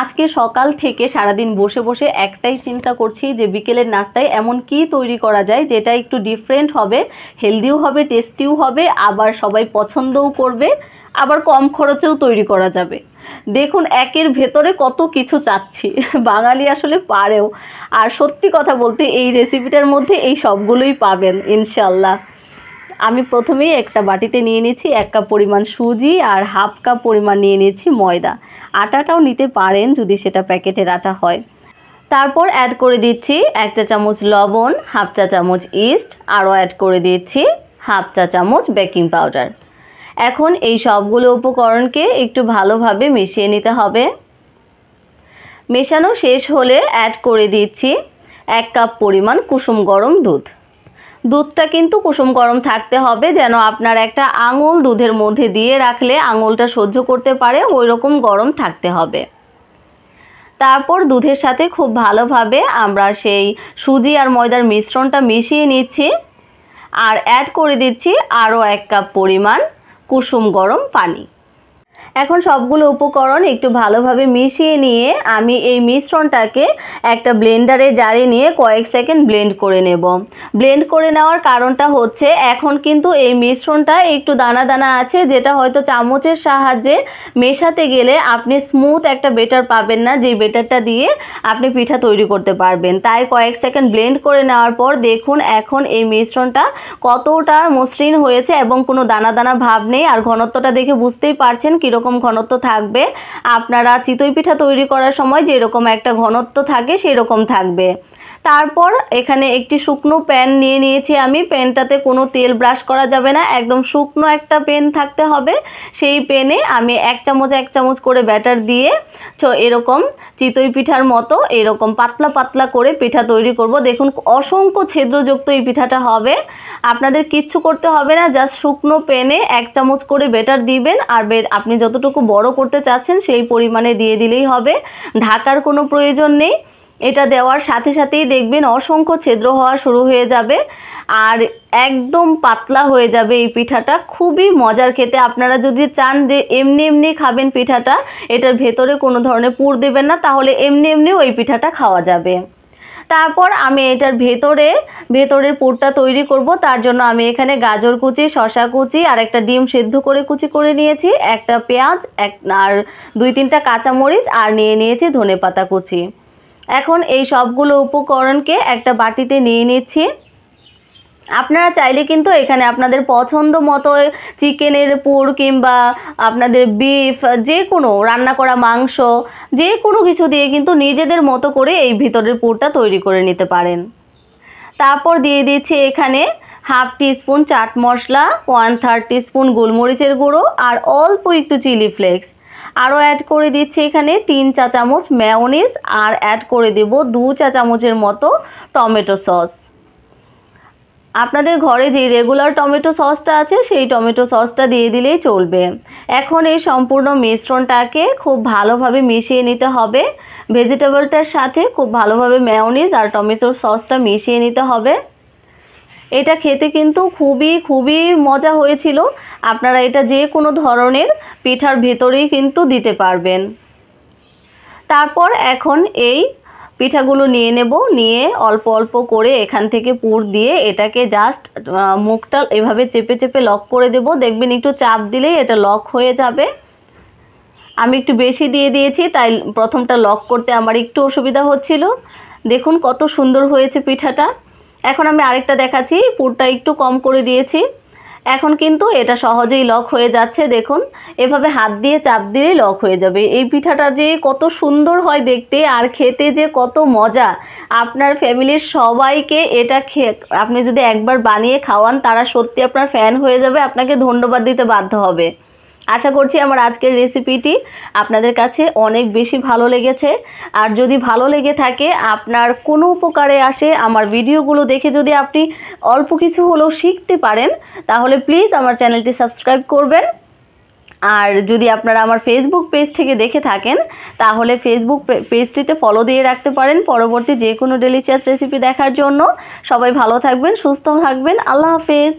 আজকে সকাল থেকে সারাদিন বসে বসে একটাই চিন্তা করছি যে বিকেলের নাস্তায় এমন কি তৈরি করা যায় যেটা একটু ডিফারেন্ট হবে, হেলদিও হবে, টেস্টিও হবে, আবার সবাই পছন্দও করবে, আবার কম খরচেও তৈরি করা যাবে। দেখুন একের ভেতরে কত কিছু চাচ্ছি, বাঙালি আসলে পারেও। আর সত্যি কথা বলতে এই রেসিপিটার মধ্যে এই সবগুলোই পাবেন ইনশাল্লাহ। আমি প্রথমেই একটা বাটিতে নিয়ে নিয়েছি 1 কাপ পরিমাণ সুজি আর হাফ কাপ পরিমাণ নিয়ে নিয়েছি ময়দা। আটাটাও নিতে পারেন যদি সেটা প্যাকেটের আটা হয়। তারপর অ্যাড করে দিচ্ছি 1 চা চামচ লবণ, হাফ চা চামচ ইস্ট, আরও অ্যাড করে দিচ্ছি হাফ চা চামচ বেকিং পাউডার। এখন এই সবগুলো উপকরণকে একটু ভালোভাবে মিশিয়ে নিতে হবে। মেশানো শেষ হলে অ্যাড করে দিচ্ছি 1 কাপ পরিমাণ কুসুম গরম দুধ। দুধটা কিন্তু কুসুম গরম থাকতে হবে, যেন আপনার একটা আঙুল দুধের মধ্যে দিয়ে রাখলে আঙুলটা সহ্য করতে পারে ওই রকম গরম থাকতে হবে। তারপর দুধের সাথে খুব ভালোভাবে আমরা সেই সুজি আর ময়দার মিশ্রণটা মিশিয়ে নিচ্ছি আর অ্যাড করে দিচ্ছি আরও 1 কাপ পরিমাণ কুসুম গরম পানি। এখন সবগুলো উপকরণ একটু ভালোভাবে মিশিয়ে নিয়ে আমি এই মিশ্রণটাকে একটা ব্লেন্ডারে জারে নিয়ে কয়েক সেকেন্ড ব্লেন্ড করে নেব। ব্লেন্ড করে নেওয়ার কারণটা হচ্ছে এখন কিন্তু এই মিশ্রণটা একটু দানা দানা আছে, যেটা হয়তো চামচের সাহায্যে মেশাতে গেলে আপনি স্মুথ একটা বেটার পাবেন না, যে বেটারটা দিয়ে আপনি পিঠা তৈরি করতে পারবেন। তাই কয়েক সেকেন্ড ব্লেন্ড করে নেওয়ার পর দেখুন এখন এই মিশ্রণটা কতটা মসৃণ হয়েছে এবং কোনো দানা দানা ভাব নেই। আর ঘনত্বটা দেখে বুঝতেই পারছেন কীরকম ঘনত্ব থাকবে। আপনারা চিতই পিঠা তৈরি করার সময় যেরকম একটা ঘনত্ব থাকে সেই রকম থাকবে। তারপর এখানে একটি শুকনো প্যান নিয়ে নিয়েছি আমি। প্যানটাতে কোনো তেল ব্রাশ করা যাবে না, একদম শুকনো একটা প্যান থাকতে হবে। সেই প্যানে আমি 1 চামচ করে ব্যাটার দিয়ে এরকম চিতই পিঠার মতো এরকম পাতলা পাতলা করে পিঠা তৈরি করব। দেখুন অসংখ্য ছিদ্রযুক্ত এই পিঠাটা হবে। আপনাদের কিচ্ছু করতে হবে না, জাস্ট শুকনো প্যানে 1 চামচ করে ব্যাটার দিবেন আর আপনি যতটুকু বড় করতে চাচ্ছেন সেই পরিমাণে দিয়ে দিলেই হবে। ঢাকার কোনো প্রয়োজন নেই। এটা দেওয়ার সাথে সাথেই দেখবেন অসংখ্য ছিদ্র হওয়া শুরু হয়ে যাবে আর একদম পাতলা হয়ে যাবে এই পিঠাটা। খুবই মজার খেতে। আপনারা যদি চান যে এমনি এমনি খাবেন পিঠাটা, এটার ভেতরে কোনো ধরনের পুর দেবেন না, তাহলে এমনি এমনিও এই পিঠাটা খাওয়া যাবে। তারপর আমি এটার ভেতরের পুরটা তৈরি করব। তার জন্য আমি এখানে গাজর কুচি, শসা কুচি আর একটা ডিম সেদ্ধ করে কুচি করে নিয়েছি, একটা পেঁয়াজ আর 2-3টা কাঁচামরিচ আর নিয়ে নিয়েছি ধনেপাতা কুচি। এখন এই সবগুলো উপকরণকে একটা বাটিতে নিয়ে নিচ্ছি। আপনারা চাইলে কিন্তু এখানে আপনাদের পছন্দ মতো চিকেনের পুর কিংবা আপনাদের বিফ, যে কোনো রান্না করা মাংস, যে কোনো কিছু দিয়ে কিন্তু নিজেদের মতো করে এই ভিতরের পুরটা তৈরি করে নিতে পারেন। তারপর দিয়ে দিচ্ছি এখানে half teaspoon chaat masala, 1/3 teaspoon গোলমরিচের গুঁড়ো আর অল্প একটু চিলি ফ্লেক্স। আরও অ্যাড করে দিচ্ছি এখানে 3 চা চামচ মেয়োনিজ আর অ্যাড করে দেব 2 চা চামচের মতো টমেটো সস। আপনাদের ঘরে যে রেগুলার টমেটো সসটা আছে সেই টমেটো সসটা দিয়ে দিলেই চলবে। এখন এই সম্পূর্ণ মিশ্রণটাকে খুব ভালোভাবে মিশিয়ে নিতে হবে। ভেজিটেবলটার সাথে খুব ভালোভাবে মেয়োনিজ আর টমেটো সসটা মিশিয়ে নিতে হবে। এটা খেতে কিন্তু খুবই মজা হয়েছিল। আপনারা এটা যে কোনো ধরনের পিঠার ভেতরেই কিন্তু দিতে পারবেন। তারপর এখন এই পিঠাগুলো নিয়ে নেব, নিয়ে অল্প অল্প করে এখান থেকে পুর দিয়ে এটাকে জাস্ট মুখটা এভাবে চেপে চেপে লক করে দেব। দেখবেন একটু চাপ দিলেই এটা লক হয়ে যাবে। আমি একটু বেশি দিয়ে দিয়েছি, তাই প্রথমটা লক করতে আমার একটু অসুবিধা হচ্ছিল। দেখুন কত সুন্দর হয়েছে পিঠাটা। এখন আমি আরেকটা দেখাচ্ছি, পুরটা একটু কম করে দিয়েছি। এখন কিন্তু এটা সহজেই লক হয়ে যাচ্ছে। দেখুন এভাবে হাত দিয়ে চাপ দিলেই লক হয়ে যাবে। এই পিঠাটা যে কত সুন্দর হয় দেখতে আর খেতে যে কত মজা। আপনার ফ্যামিলির সবাইকে এটা আপনি যদি একবার বানিয়ে খাওয়ান, তারা সত্যি আপনার ফ্যান হয়ে যাবে, আপনাকে ধন্যবাদ দিতে বাধ্য হবে। আশা করছি আমার আজকের রেসিপিটি আপনাদের কাছে অনেক বেশি ভালো লেগেছে। আর যদি ভালো লেগে থাকে, আপনার কোনো উপকারে আসে, আমার ভিডিওগুলো দেখে যদি আপনি অল্প কিছু হলেও শিখতে পারেন, তাহলে প্লিজ আমার চ্যানেলটি সাবস্ক্রাইব করবেন। আর যদি আপনারা আমার ফেসবুক পেজ থেকে দেখে থাকেন, তাহলে ফেসবুক পেজটিতে ফলো দিয়ে রাখতে পারেন পরবর্তী যে কোনো ডেলিশিয়াস রেসিপি দেখার জন্য। সবাই ভালো থাকবেন, সুস্থ থাকবেন। আল্লাহ হাফেজ।